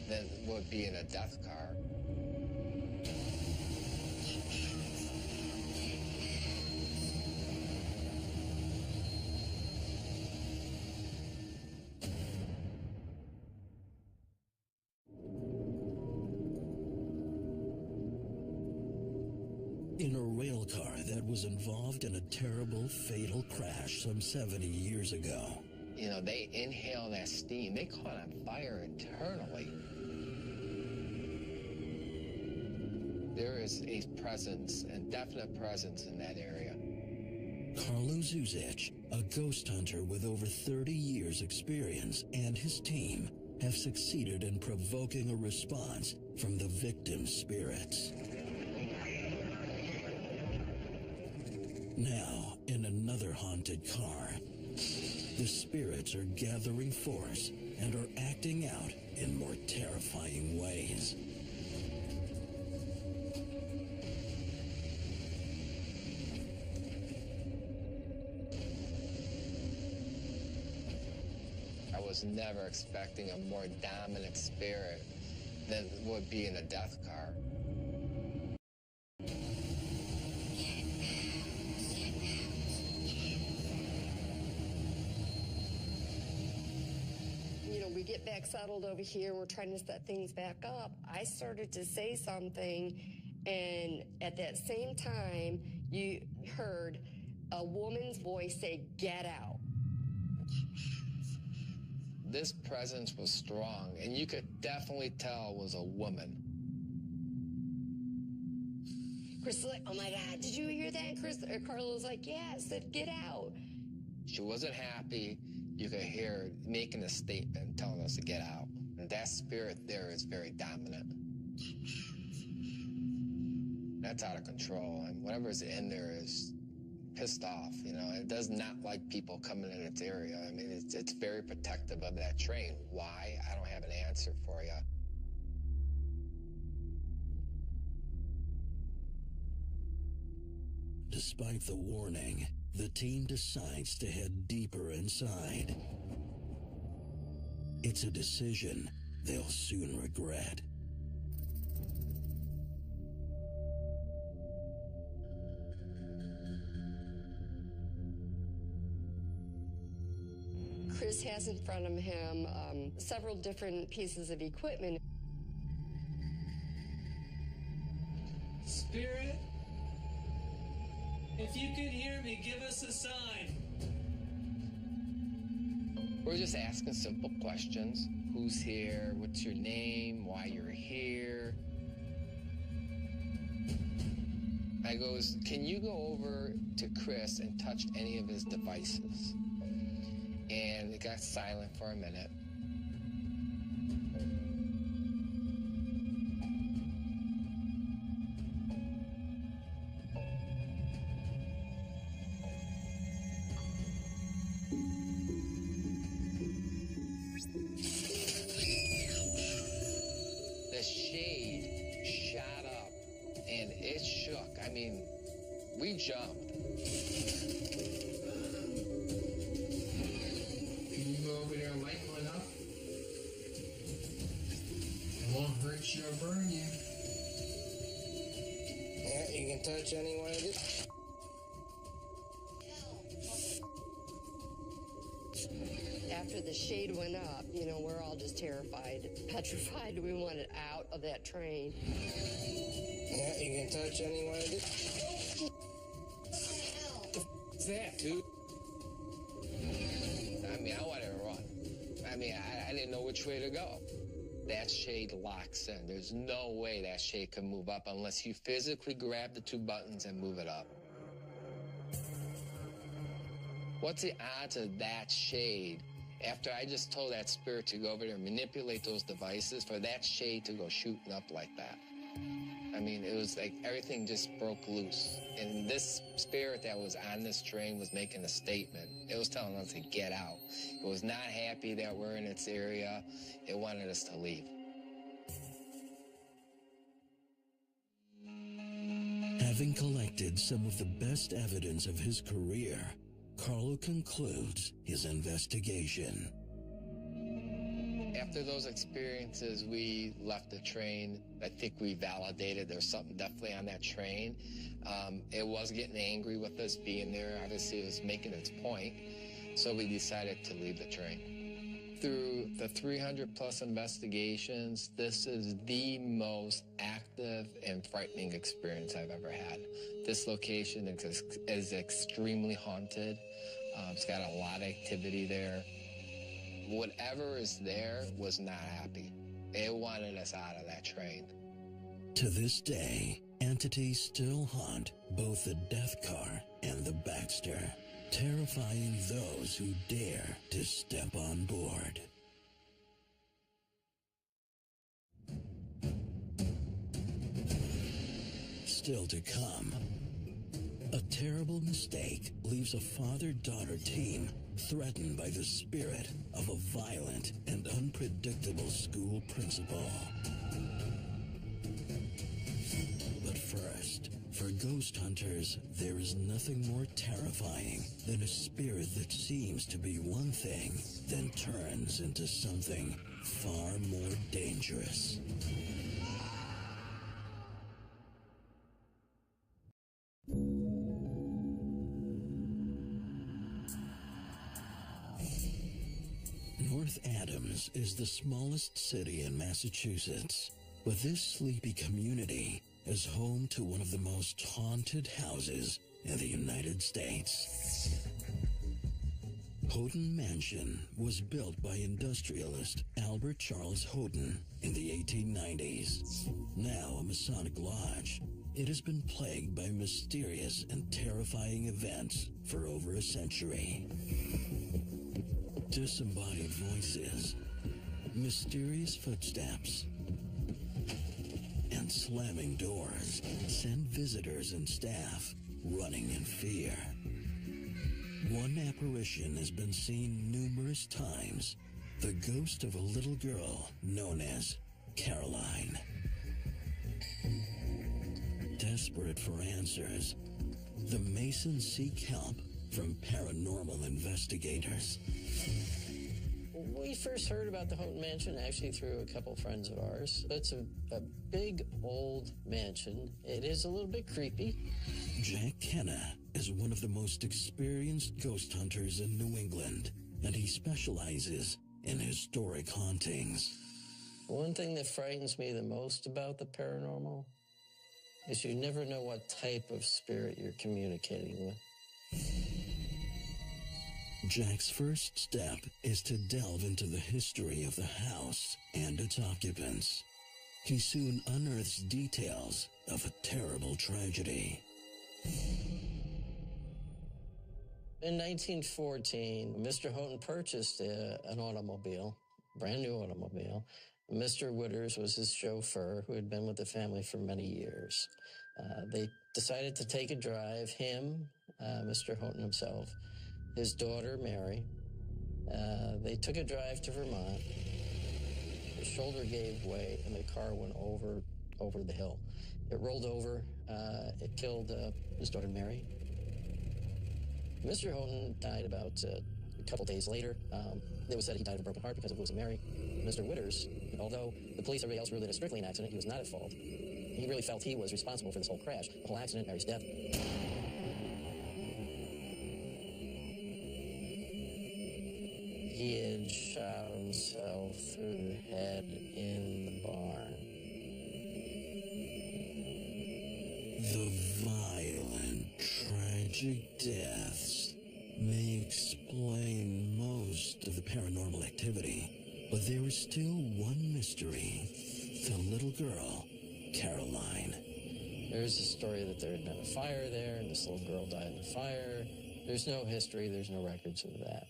than would be in a death car. In a rail car that was involved in a terrible, fatal crash some 70 years ago. You know, they inhale that steam. They caught on fire internally. There is a presence, a definite presence in that area. Carlo Zuzic, a ghost hunter with over 30 years' experience, and his team have succeeded in provoking a response from the victim's spirits. Now, in another haunted car, the spirits are gathering force and are acting out in more terrifying ways. I was never expecting a more dominant spirit than would be in a death car. We get back settled over here, we're trying to set things back up. I started to say something, and at that same time, you heard a woman's voice say, "Get out." This presence was strong, and you could definitely tell it was a woman. Chris was like, "Oh my God, did you hear that?" Carla was like, "Yeah," I said, "Get out." She wasn't happy. You could hear her making a statement, telling us to get out. And that spirit there is very dominant. That's out of control. And whatever's in there is pissed off, you know. It does not like people coming in its area. I mean, it's very protective of that train. Why? I don't have an answer for you. Despite the warning, the team decides to head deeper inside. It's a decision they'll soon regret. Chris has in front of him several different pieces of equipment. Spirit, if you can hear me, give us a sign. We're just asking simple questions. Who's here? What's your name? Why you're here? I goes, can you go over to Chris and touch any of his devices? And it got silent for a minute. The shade shot up and it shook. I mean, we jumped. Can you go over there and light one up? It won't hurt you or burn you. Yeah, you can touch any one of these. After the shade went up, you know, we're all just terrified, petrified. We wanted out of that train. Yeah, you can touch any one of these. What's that, dude? I mean, I wanted to run. I mean, I didn't know which way to go. That shade locks in. There's no way that shade can move up unless you physically grab the two buttons and move it up. What's the odds of that shade, after I just told that spirit to go over there and manipulate those devices, for that shade to go shooting up like that? I mean, it was like everything just broke loose. And this spirit that was on this train was making a statement. It was telling us to get out. It was not happy that we're in its area. It wanted us to leave. Having collected some of the best evidence of his career, Carlo concludes his investigation. After After those experiences, we left the train. I think we validated there's something definitely on that train. It was getting angry with us being there. Obviously, it was making its point. So we decided to leave the train. Through the 300-plus investigations, this is the most active and frightening experience I've ever had. This location is extremely haunted. It's got a lot of activity there. Whatever is there was not happy. It wanted us out of that train. To this day, entities still haunt both the Death Car and the Baxter, terrifying those who dare to step on board. Still to come, a terrible mistake leaves a father-daughter team threatened by the spirit of a violent and unpredictable school principal. But first, for ghost hunters, there is nothing more terrifying than a spirit that seems to be one thing, then turns into something far more dangerous. North Adams is the smallest city in Massachusetts, but this sleepy community is home to one of the most haunted houses in the United States. Houghton Mansion was built by industrialist Albert Charles Houghton in the 1890s. Now a Masonic lodge, it has been plagued by mysterious and terrifying events for over a century. Disembodied voices, mysterious footsteps, and slamming doors send visitors and staff running in fear. One apparition has been seen numerous times, the ghost of a little girl known as Caroline. Desperate for answers, the Masons seek help from paranormal investigators. We first heard about the Houghton Mansion actually through a couple friends of ours. It's a big old mansion. It is a little bit creepy. Jack Kenna is one of the most experienced ghost hunters in New England, and he specializes in historic hauntings. One thing that frightens me the most about the paranormal is you never know what type of spirit you're communicating with. Jack's first step is to delve into the history of the house and its occupants. He soon unearths details of a terrible tragedy. In 1914, Mr. Houghton purchased an automobile, brand new automobile. Mr. Witters was his chauffeur, who had been with the family for many years. They decided to take a drive, him, Mr. Houghton himself, his daughter, Mary. They took a drive to Vermont. The shoulder gave way, and the car went over the hill. It rolled over. It killed his daughter, Mary. Mr. Houghton died about a couple days later. It was said he died of a broken heart because of losing Mary. Mr. Witters, although the police and everybody else ruled it as strictly an accident, he was not at fault. He really felt he was responsible for this whole crash, the whole accident, Mary's death. He had shot himself through the head in the barn. The violent, tragic deaths may explain most of the paranormal activity, but there is still one mystery: the little girl, Caroline. There's a story that there had been a fire there, and this little girl died in the fire. There's no history, there's no records of that.